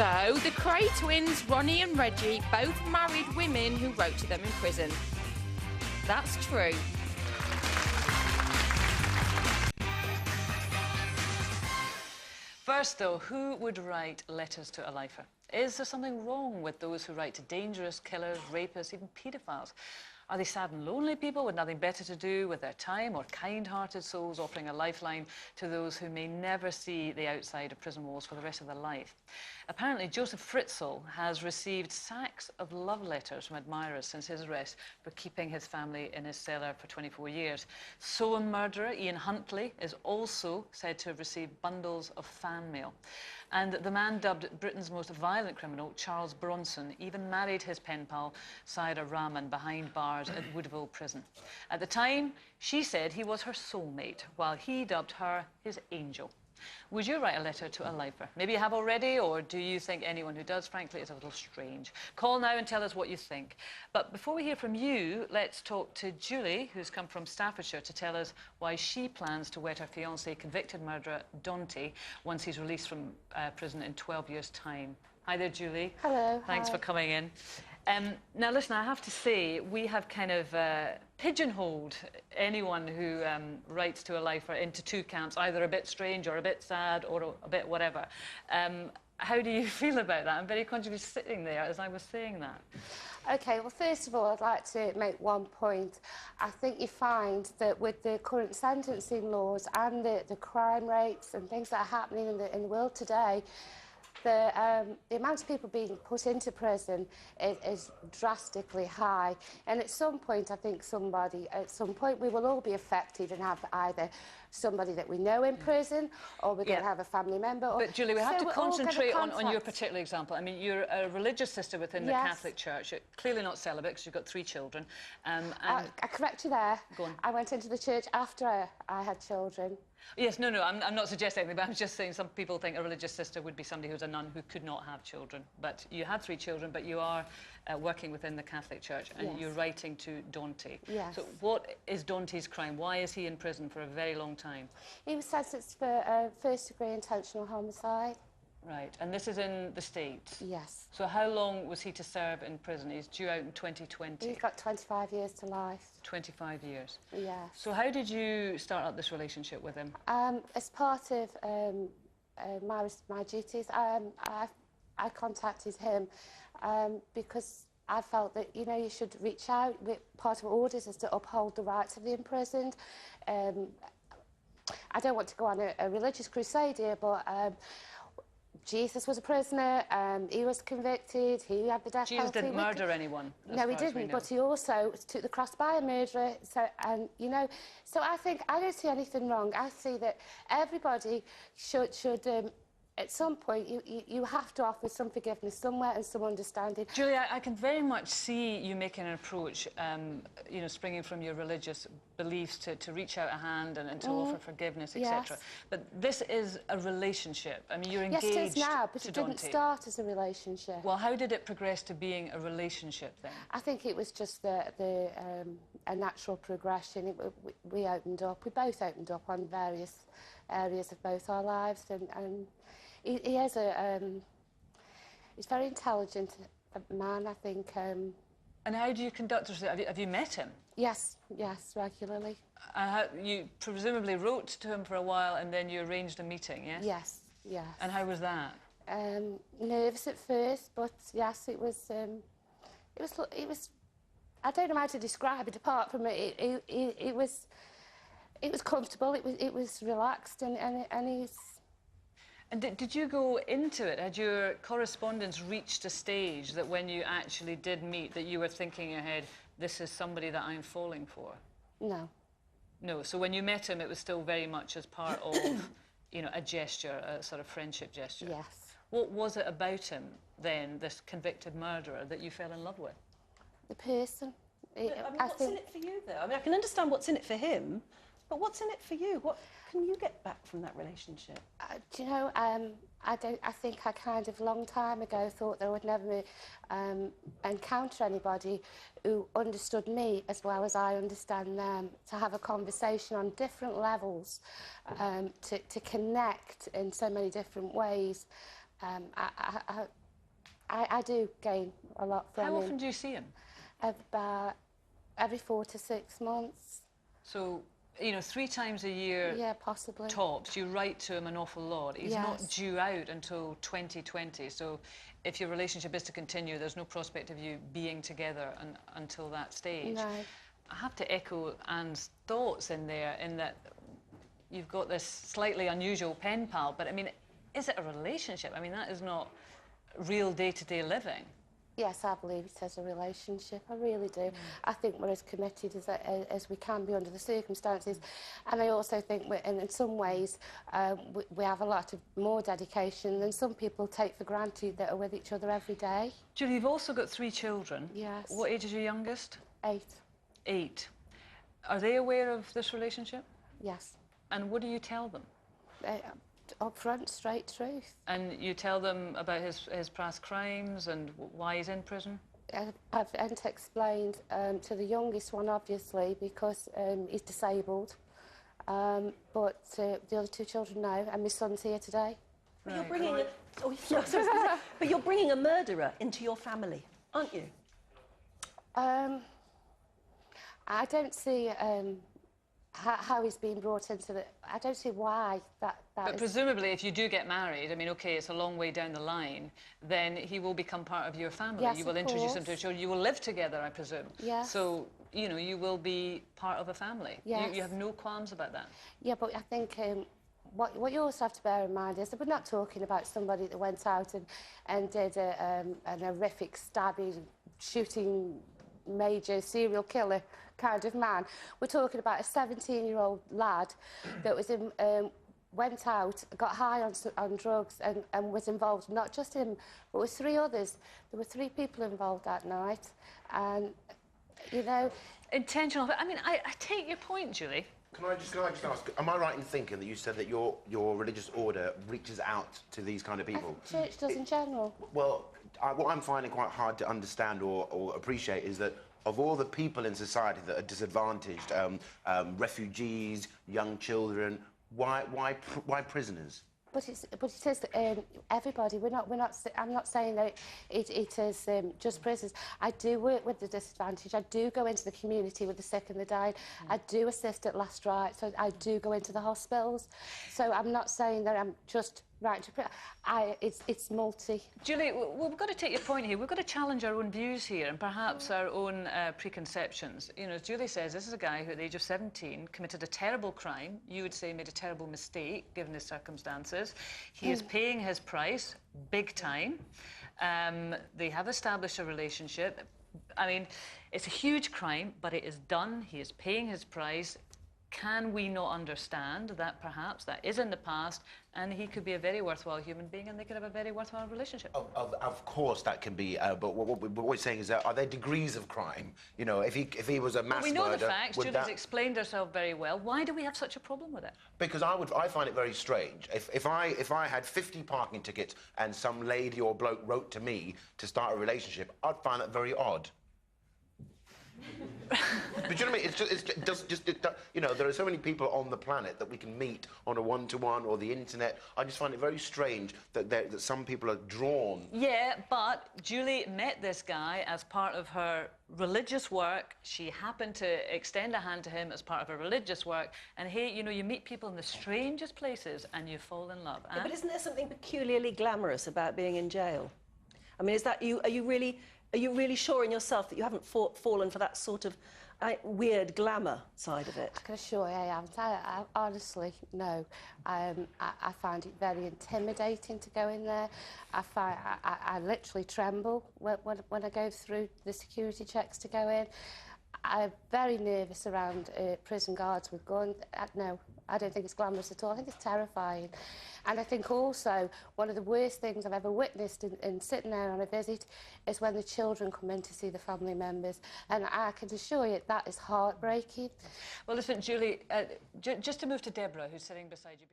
So, the Cray twins, Ronnie and Reggie, both married women who wrote to them in prison. That's true. First, though, who would write letters to a lifer? Is there something wrong with those who write to dangerous killers, rapists, even paedophiles? Are they sad and lonely people with nothing better to do with their time, or kind-hearted souls offering a lifeline to those who may never see the outside of prison walls for the rest of their life? Apparently, Joseph Fritzl has received sacks of love letters from admirers since his arrest for keeping his family in his cellar for 24 years. Soham murderer Ian Huntley is also said to have received bundles of fan mail. And the man dubbed Britain's most violent criminal, Charles Bronson, even married his pen pal, Saira Rahman, behind bars at Woodville Prison. At the time, she said he was her soulmate, while he dubbed her his angel. Would you write a letter to a lifer? Maybe you have already, or do you think anyone who does, frankly, is a little strange? Call now and tell us what you think. But before we hear from you, let's talk to Julie, who's come from Staffordshire, to tell us why she plans to wed her fiancé, convicted murderer Dante, once he's released from prison in 12 years' time. Hi there, Julie. Hello. Thanks for coming in. Now, listen, I have to say, we have kind of pigeonholed anyone who writes to a lifer into two camps, either a bit strange or a bit sad or a bit whatever. How do you feel about that? I'm very conscious sitting there as I was saying that. OK, well, first of all, I'd like to make one point. I think you find that with the current sentencing laws and the crime rates and things that are happening in the world today, the amount of people being put into prison is drastically high. And at some point, I think at some point, we will all be affected and have either somebody that we know in prison, or we're going to have a family member. But, Julie, we have to concentrate on your particular example. I mean, you're a religious sister within the Catholic Church. You're clearly not celibate, because you've got 3 children. I correct you there. Go on. I went into the church after I had children. Yes, no, I'm not suggesting anything, but I'm just saying some people think a religious sister would be somebody who's a nun who could not have children. But you had 3 children, but you are working within the Catholic Church, and you're writing to Dante. Yes. So what is Dante's crime? Why is he in prison for a very long time? He was sentenced for first-degree intentional homicide. Right, and this is in the States? Yes. So how long was he to serve in prison? He's due out in 2020. He's got 25 years to life. 25 years? Yes. So how did you start up this relationship with him? As part of my duties, I contacted him because I felt that, you know, you should reach out. Part of orders is to uphold the rights of the imprisoned. I don't want to go on a religious crusade here, but Jesus was a prisoner, he was convicted, he had the death penalty. Jesus didn't murder anyone. No, he didn't, but he also took the cross by a murderer. So, you know, so I don't see anything wrong. I see that everybody should at some point, you have to offer some forgiveness somewhere and some understanding. Julie, I can very much see you making an approach, you know, springing from your religious beliefs to reach out a hand and to offer forgiveness, etc. Yes. But this is a relationship. I mean, you're engaged. Yes, it is now, but to it didn't Dante. start as a relationship. Well, how did it progress to being a relationship then? I think it was just a natural progression. We opened up. We both opened up on various areas of both our lives, and he has he's very intelligent man, I think. And how do you conduct yourself? Have you met him? Yes, regularly. You presumably wrote to him for a while, and then you arranged a meeting, yes? Yes. And how was that? Nervous at first, but yes, it was. I don't know how to describe it. Apart from it was comfortable. It was relaxed, and he's. And did you go into it? Had your correspondence reached a stage that when you actually did meet, that you were thinking ahead, this is somebody that I'm falling for? No. No. So when you met him, it was still very much as part of, you know, a gesture, a sort of friendship gesture. Yes. What was it about him then, this convicted murderer, that you fell in love with? The person. What's in it for you, though? I mean, I can understand what's in it for him, but what's in it for you? What can you get back from that relationship? Do you know, I think I kind of, a long time ago, thought that I would never encounter anybody who understood me as well as I understand them, to have a conversation on different levels, to connect in so many different ways. I do gain a lot from him. How often do you see him? About every 4 to 6 months. So, you know, 3 times a year. Yeah, possibly. Tops. You write to him an awful lot. He's Yes. not due out until 2020. So, if your relationship is to continue, there's no prospect of you being together until that stage. No. I have to echo Anne's thoughts in there, in that you've got this slightly unusual pen pal, but I mean, is it a relationship? I mean, that is not real day-to-day living. Yes, I believe it is a relationship. I really do. I think we're as committed as we can be under the circumstances. And I also think in some ways we have a lot of more dedication than some people take for granted that are with each other every day. Julie, you've also got 3 children. Yes. What age is your youngest? 8. 8. Are they aware of this relationship? Yes. And what do you tell them? Up front, straight truth. And you tell them about his past crimes and why he's in prison? I've explained to the youngest one, obviously, because he's disabled. But the other 2 children know, and my son's here today. But you're bringing but you're bringing a murderer into your family, aren't you? I don't see how he's been brought into the... I don't see why that But is... presumably, if you do get married, I mean, OK, it's a long way down the line, then he will become part of your family. Yes, you will of introduce him to course. children. You will live together, I presume. Yes. So, you know, you will be part of a family. Yes. You have no qualms about that? Yeah, but I think what you also have to bear in mind is that we're not talking about somebody that went out and did an horrific stabbing, shooting, major serial killer kind of man. We're talking about a 17-year-old lad that was went out, got high on drugs and was involved, not just him, but with 3 others. There were 3 people involved that night. And, you know... Intentional. I mean, I take your point, Julie. Can I just ask, am I right in thinking that you said that your religious order reaches out to these kind of people? Church does in general. Well, what I'm finding quite hard to understand or appreciate is that of all the people in society that are disadvantaged, refugees, young children, why prisoners? But it is everybody. I'm not saying that it is just prisoners. I do work with the disadvantaged. I do go into the community with the sick and the dying. I do assist at last rites. So I do go into the hospitals. So I'm not saying that I'm just right to prison. It's multi. Julie, we've got to take your point here. We've got to challenge our own views here and perhaps our own preconceptions. You know, as Julie says, this is a guy who at the age of 17 committed a terrible crime. You would say made a terrible mistake, given his circumstances. He is paying his price, big time. They have established a relationship. I mean, it's a huge crime, but it is done. He is paying his price. Can we not understand that perhaps that is in the past and he could be a very worthwhile human being and they could have a very worthwhile relationship? Of course that can be, but what we're saying is that are there degrees of crime? You know, if he was a mass murderer... We know the facts. Julie's explained herself very well. Why do we have such a problem with it? Because I find it very strange. If I had 50 parking tickets and some lady or bloke wrote to me to start a relationship, I'd find that very odd. But you know what I mean? You know, there are so many people on the planet that we can meet on a one-to-one or the internet. I just find it very strange that some people are drawn. Yeah, but Julie met this guy as part of her religious work. She happened to extend a hand to him as part of her religious work. And hey, you know, you meet people in the strangest places and you fall in love. Yeah, but isn't there something peculiarly glamorous about being in jail? I mean, is that are you really sure in yourself that you haven't fallen for that sort of weird glamour side of it? I can assure you I haven't. I honestly, no. I find it very intimidating to go in there. I literally tremble when I go through the security checks to go in. I'm very nervous around prison guards with guns. No, I don't think it's glamorous at all. I think it's terrifying. And I think also one of the worst things I've ever witnessed in sitting there on a visit is when the children come in to see the family members. And I can assure you that is heartbreaking. Well, listen, Julie, just to move to Deborah, who's sitting beside you.